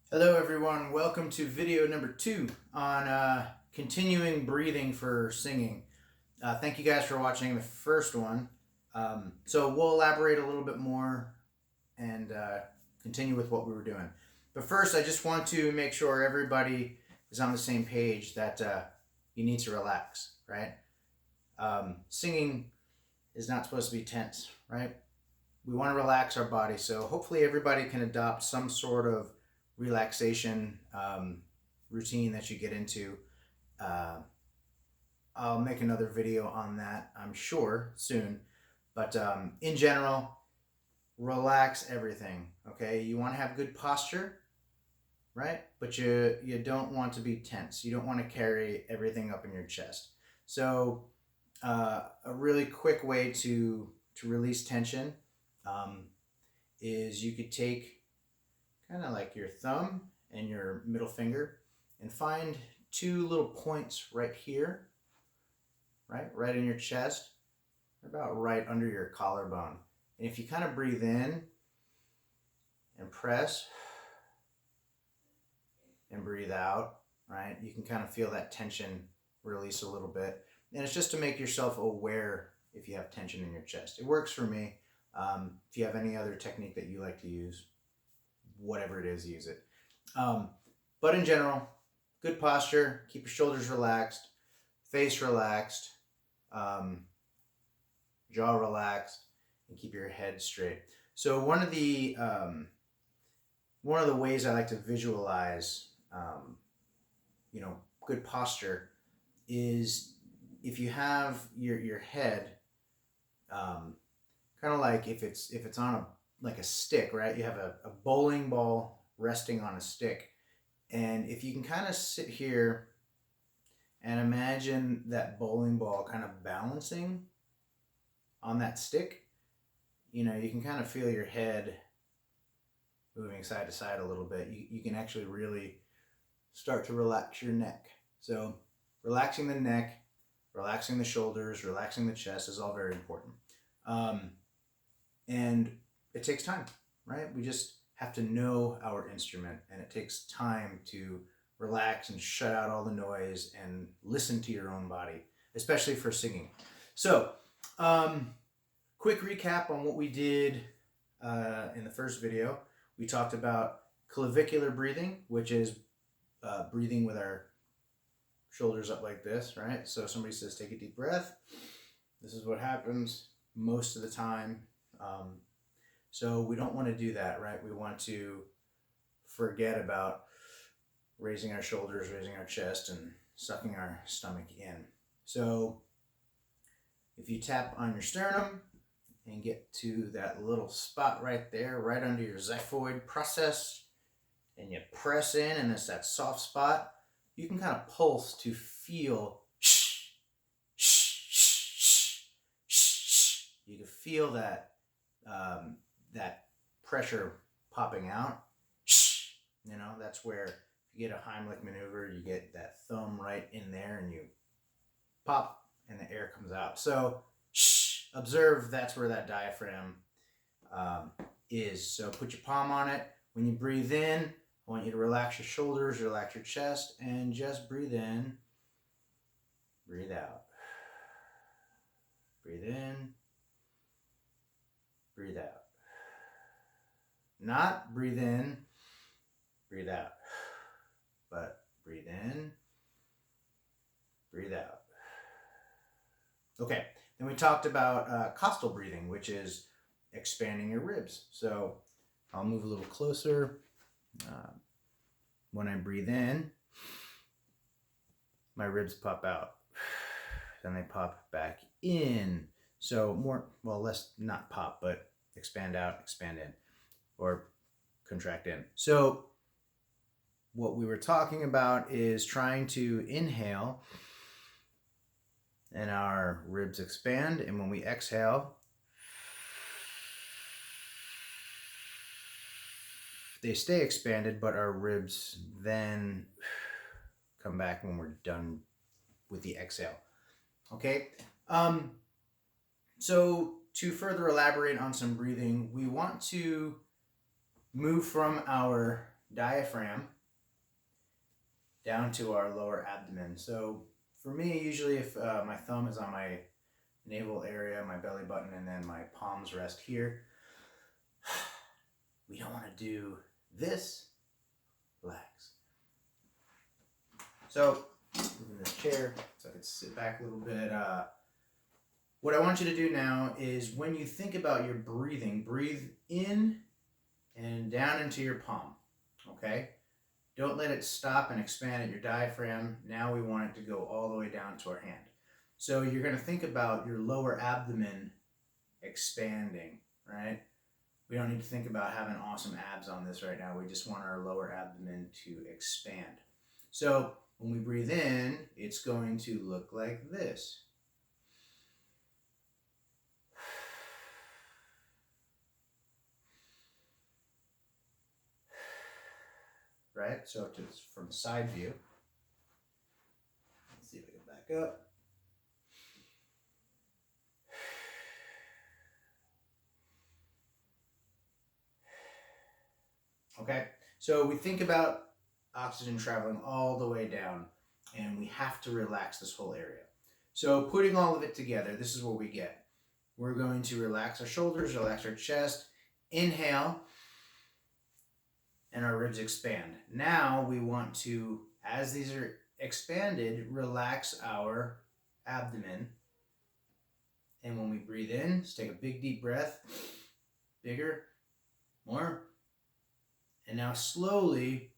Hello everyone, welcome to video number 2 on continuing breathing for singing. Thank you guys for watching the first one. So we'll elaborate a little bit more and continue with what we were doing. But first I just want to make sure everybody is on the same page that you need to relax, right? Singing is not supposed to be tense, right? We want to relax our body, so hopefully everybody can adopt some sort of relaxation routine that you get into. I'll make another video on that, I'm sure, soon. But in general, relax everything, okay? You want to have good posture, right? But you don't want to be tense. You don't want to carry everything up in your chest. So a really quick way to release tension is you could take kind of like your thumb and your middle finger and find two little points right here, right in your chest, about right under your collarbone. And if you kind of breathe in and press and breathe out, right, you can kind of feel that tension release a little bit. And it's just to make yourself aware if you have tension in your chest. It works for me. If you have any other technique that you like to use, whatever it is, use it. But in general, good posture, keep your shoulders relaxed, face relaxed, jaw relaxed, and keep your head straight. So one of the ways I like to visualize, good posture is if you have your head, kind of like if it's on like a stick, right? You have a bowling ball resting on a stick. And if you can kind of sit here and imagine that bowling ball kind of balancing on that stick, you can kind of feel your head moving side to side a little bit. You can actually really start to relax your neck. So relaxing the neck, relaxing the shoulders, relaxing the chest is all very important. And it takes time, right? We just have to know our instrument, and it takes time to relax and shut out all the noise and listen to your own body, especially for singing. So, quick recap on what we did in the first video. We talked about clavicular breathing, which is breathing with our shoulders up like this, right? So somebody says, take a deep breath. This is what happens most of the time. So we don't want to do that, right? We want to forget about raising our shoulders, raising our chest, and sucking our stomach in. So if you tap on your sternum and get to that little spot right there, right under your xiphoid process, and you press in, and it's that soft spot, you can kind of pulse to feel you can feel that that pressure popping out. That's where if you get a Heimlich maneuver, you get that thumb right in there and you pop and the air comes out. So observe that's where that diaphragm is. So put your palm on it. When you breathe in, I want you to relax your shoulders, relax your chest, and just breathe in, breathe out. Breathe in, breathe out. Not breathe in, breathe out, but breathe in, breathe out. Okay, then we talked about costal breathing, which is expanding your ribs. So I'll move a little closer. When I breathe in, my ribs pop out. Then they pop back in. So less, not pop, but expand out, expand in, or contract in. So what we were talking about is trying to inhale and our ribs expand, and when we exhale, they stay expanded, but our ribs then come back when we're done with the exhale. Okay? So to further elaborate on some breathing, we want to move from our diaphragm down to our lower abdomen. So for me, usually if my thumb is on my navel area, my belly button, and then my palms rest here, we don't want to do this. Relax. So, moving this chair so I can sit back a little bit. What I want you to do now is when you think about your breathing, breathe in and down into your palm, okay? Don't let it stop and expand at your diaphragm. Now we want it to go all the way down to our hand. So you're going to think about your lower abdomen expanding, right? We don't need to think about having awesome abs on this right now. We just want our lower abdomen to expand. So when we breathe in, it's going to look like this. Right? So it's from side view. Let's see if I can back up. Okay, so we think about oxygen traveling all the way down, and we have to relax this whole area. So putting all of it together, this is what we get. We're going to relax our shoulders, relax our chest, inhale, and our ribs expand. Now we want to, as these are expanded, relax our abdomen. And when we breathe in, just take a big deep breath, bigger, more. And now slowly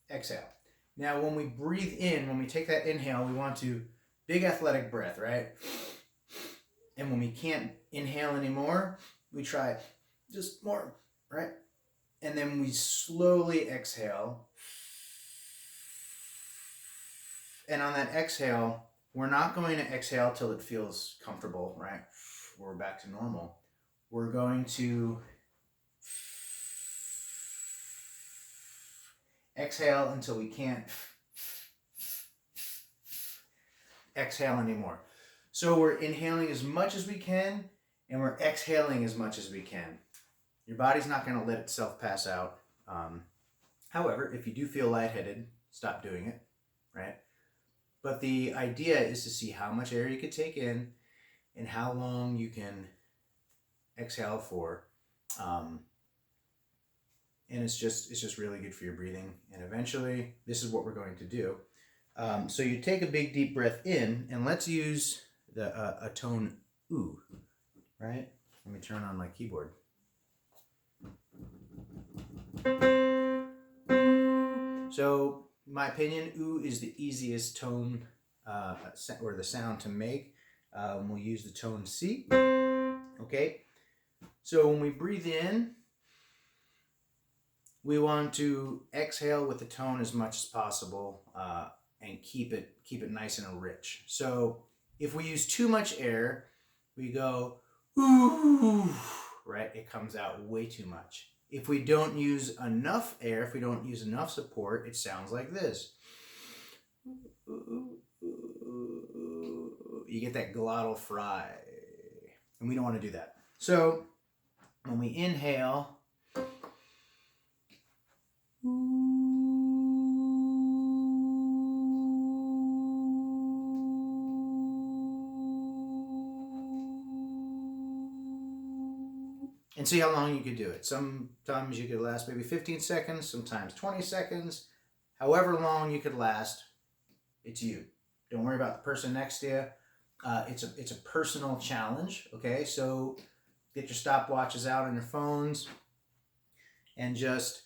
exhale. Now when we breathe in, when we take that inhale, we want to, big athletic breath, right? And when we can't inhale anymore, we try just more, right? And then we slowly exhale. And on that exhale, we're not going to exhale till it feels comfortable, right? We're back to normal. We're going to exhale until we can't exhale anymore. So we're inhaling as much as we can, and we're exhaling as much as we can. Your body's not going to let itself pass out. However, if you do feel lightheaded, stop doing it, right? But the idea is to see how much air you can take in and how long you can exhale for. And it's just really good for your breathing. And eventually, this is what we're going to do. So you take a big deep breath in, and let's use a tone ooh, right? Let me turn on my keyboard. So, in my opinion, ooh is the easiest tone or the sound to make. We'll use the tone C. Okay. So when we breathe in, we want to exhale with the tone as much as possible and keep it nice and rich. So if we use too much air, we go ooh, right? It comes out way too much. If we don't use enough air, if we don't use enough support, it sounds like this. You get that glottal fry, and we don't want to do that. So when we inhale, and see how long you could do it. Sometimes you could last maybe 15 seconds, sometimes 20 seconds. However long you could last, it's you. Don't worry about the person next to you. It's a personal challenge, okay? So get your stopwatches out on your phones and just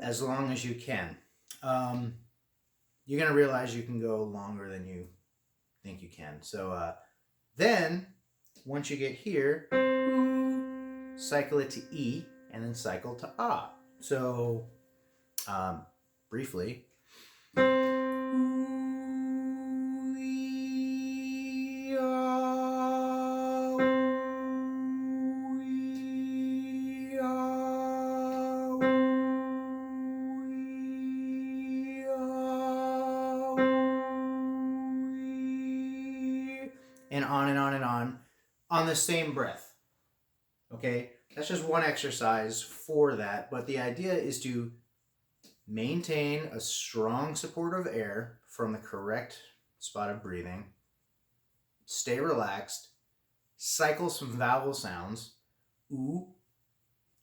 as long as you can. You're going to realize you can go longer than you think you can. So then, once you get here, cycle it to E and then cycle to Ah. So, briefly. the same breath. Okay, that's just one exercise for that, but the idea is to maintain a strong support of air from the correct spot of breathing, stay relaxed, cycle some vowel sounds, oo,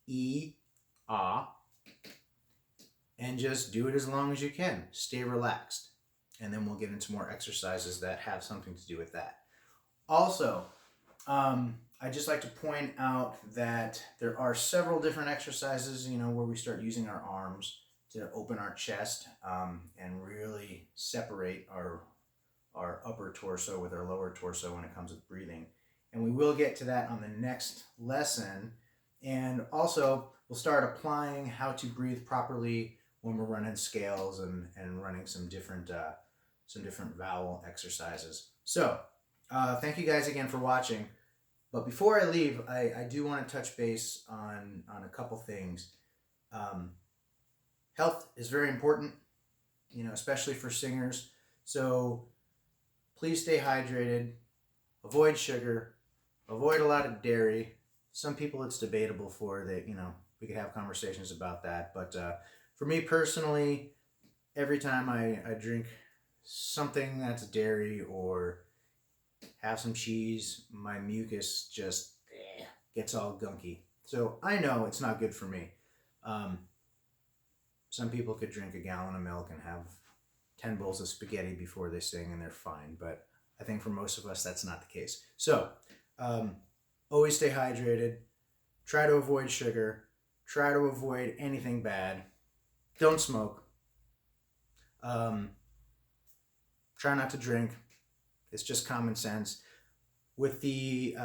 e, ah, and just do it as long as you can. Stay relaxed. And then we'll get into more exercises that have something to do with that. Also, I'd just like to point out that there are several different exercises, where we start using our arms to open our chest and really separate our upper torso with our lower torso when it comes with breathing. And we will get to that on the next lesson. And also, we'll start applying how to breathe properly when we're running scales and running some different vowel exercises. So, thank you guys again for watching. But before I leave, I do want to touch base on a couple things. Health is very important, especially for singers. So please stay hydrated, avoid sugar, avoid a lot of dairy. Some people it's debatable for that, we could have conversations about that. But for me personally, every time I drink something that's dairy or have some cheese, my mucus just gets all gunky. So I know it's not good for me. Some people could drink a gallon of milk and have 10 bowls of spaghetti before they sing and they're fine. But I think for most of us, that's not the case. So always stay hydrated. Try to avoid sugar. Try to avoid anything bad. Don't smoke. Try not to drink. It's just common sense. With the,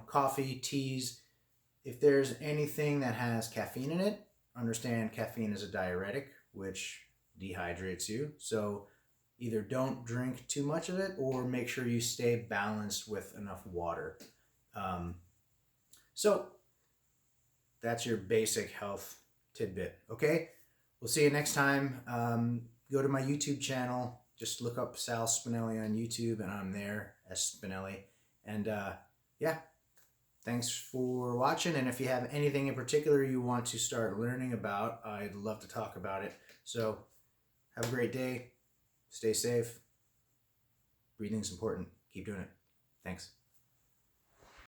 coffee, teas, if there's anything that has caffeine in it, understand caffeine is a diuretic, which dehydrates you. So either don't drink too much of it or make sure you stay balanced with enough water. So that's your basic health tidbit, okay? We'll see you next time. Go to my YouTube channel. Just look up Sal Spinelli on YouTube, and I'm there as Spinelli. And thanks for watching. And if you have anything in particular you want to start learning about, I'd love to talk about it. So have a great day. Stay safe. Breathing's important. Keep doing it. Thanks.